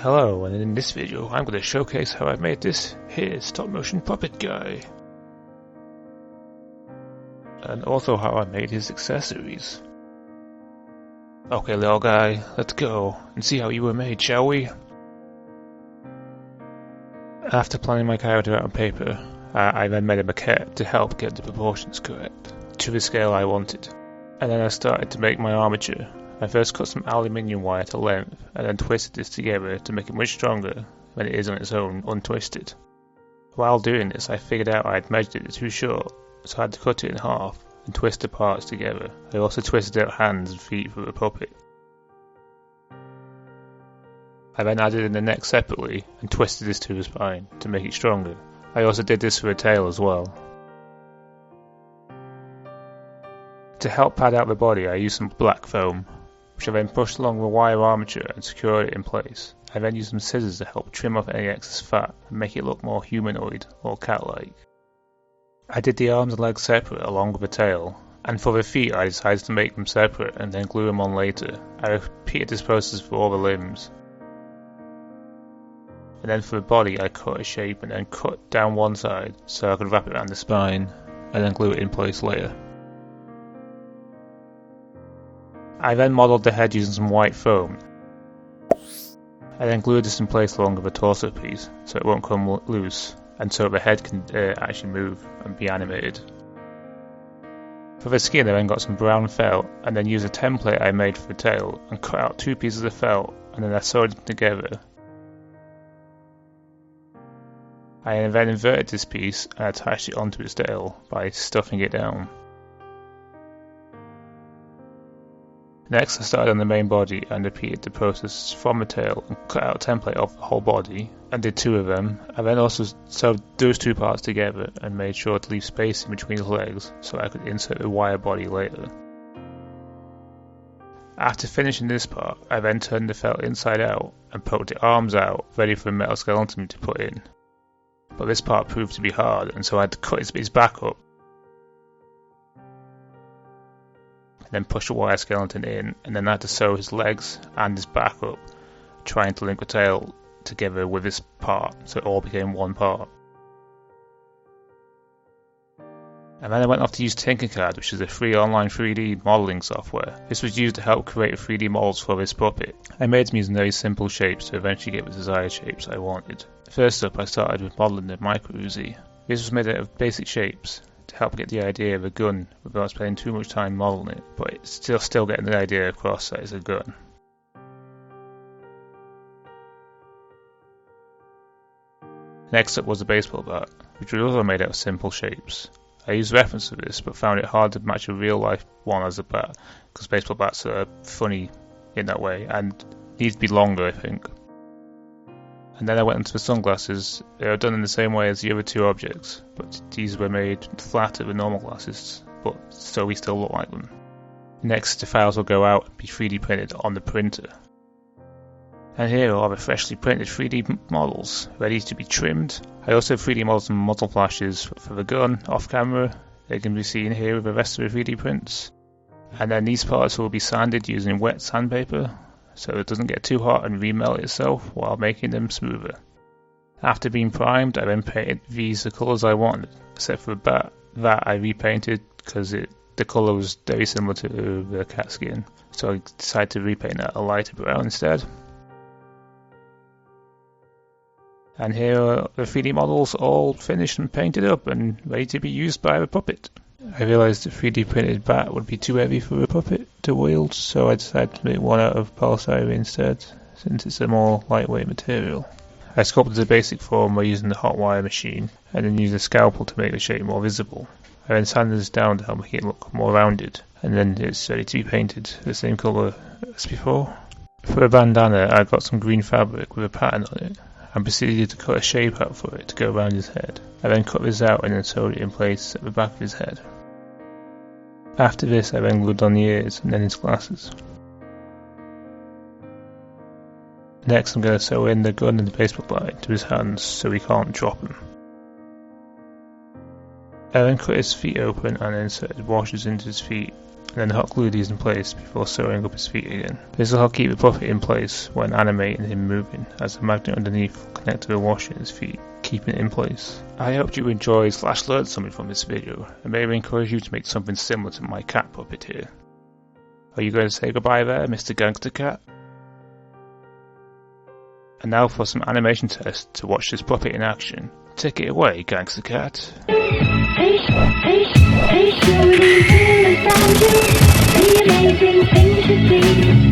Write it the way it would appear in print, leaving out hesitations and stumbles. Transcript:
Hello, and in this video I'm going to showcase how I made this here stop motion puppet guy. And also how I made his accessories. Okay little guy, let's go and see how you were made, shall we? After planning my character out on paper, I then made a maquette to help get the proportions correct, to the scale I wanted. And then I started to make my armature. I first cut some aluminium wire to length, and then twisted this together to make it much stronger than it is on its own, untwisted. While doing this, I figured out I had measured it too short, so I had to cut it in half and twist the parts together. I also twisted out hands and feet for the puppet. I then added in the neck separately and twisted this to the spine to make it stronger. I also did this for the tail as well. To help pad out the body, I used some black foam, which I then pushed along the wire armature and secured it in place. I then used some scissors to help trim off any excess fat and make it look more humanoid or cat-like. I did the arms and legs separate along with the tail, and for the feet I decided to make them separate and then glue them on later. I repeated this process for all the limbs. And then for the body I cut a shape and then cut down one side so I could wrap it around the spine and then glue it in place later. I then modelled the head using some white foam. I then glued this in place along with the torso piece so it won't come loose and so the head can actually move and be animated. For the skin I then got some brown felt and then used a template I made for the tail and cut out two pieces of felt and then I sewed them together. I then inverted this piece and attached it onto its tail by stuffing it down. Next I started on the main body and repeated the process from the tail and cut out a template of the whole body and did two of them. I then also sewed those two parts together and made sure to leave space in between his legs so I could insert the wire body later. After finishing this part, I then turned the felt inside out and poked the arms out ready for a metal skeleton to put in. But this part proved to be hard and so I had to cut his back up. Then push the wire skeleton in, and then I had to sew his legs and his back up, trying to link the tail together with this part, so it all became one part. And then I went off to use Tinkercad, which is a free online 3D modelling software. This was used to help create 3D models for this puppet. I made them using very simple shapes to eventually get the desired shapes I wanted. First up, I started with modelling the micro Uzi. This was made out of basic shapes to help get the idea of a gun without spending too much time modelling it, but it's still getting the idea across that it's a gun. Next up was a baseball bat, which was also made out of simple shapes. I used reference for this, but found it hard to match a real life one as a bat, because baseball bats are funny in that way, and need to be longer I think. And then I went into the sunglasses. They are done in the same way as the other two objects, but these were made flatter than normal glasses, but so we still look like them. Next, the files will go out and be 3D printed on the printer. And here are the freshly printed 3D models, ready to be trimmed. I also 3D modeled some muzzle flashes for the gun off camera. They can be seen here with the rest of the 3D prints. And then these parts will be sanded using wet sandpaper, so it doesn't get too hot and remelt itself while making them smoother. After being primed, I then painted these the colours I wanted, except for the bat. That I repainted because the colour was very similar to the cat skin, so I decided to repaint that a lighter brown instead. And here are the 3D models all finished and painted up and ready to be used by the puppet. I realised the 3D printed bat would be too heavy for a puppet to wield, so I decided to make one out of polystyrene instead, since it's a more lightweight material. I sculpted the basic form by using the hot wire machine, and then used a scalpel to make the shape more visible. I then sanded this down to help make it look more rounded, and then it's ready to be painted the same colour as before. For a bandana, I got some green fabric with a pattern on it, and proceeded to cut a shape out for it to go around his head. I then cut this out and then sewed it in place at the back of his head. After this I then glued on the ears and then his glasses. Next I'm going to sew in the gun and the baseball bat to his hands so he can't drop them. I then cut his feet open and inserted washers into his feet and then hot glue these in place before sewing up his feet again. This will help keep the puppet in place when animating him moving, as the magnet underneath will connect to the washer in his feet, keeping it in place. I hope you enjoyed / learned something from this video, and maybe encourage you to make something similar to my cat puppet here. Are you going to say goodbye there, Mr. Gangster Cat? And now for some animation tests to watch this puppet in action. Take it away, Gangster Cat. Hey, slowly feel around you, the amazing things you see.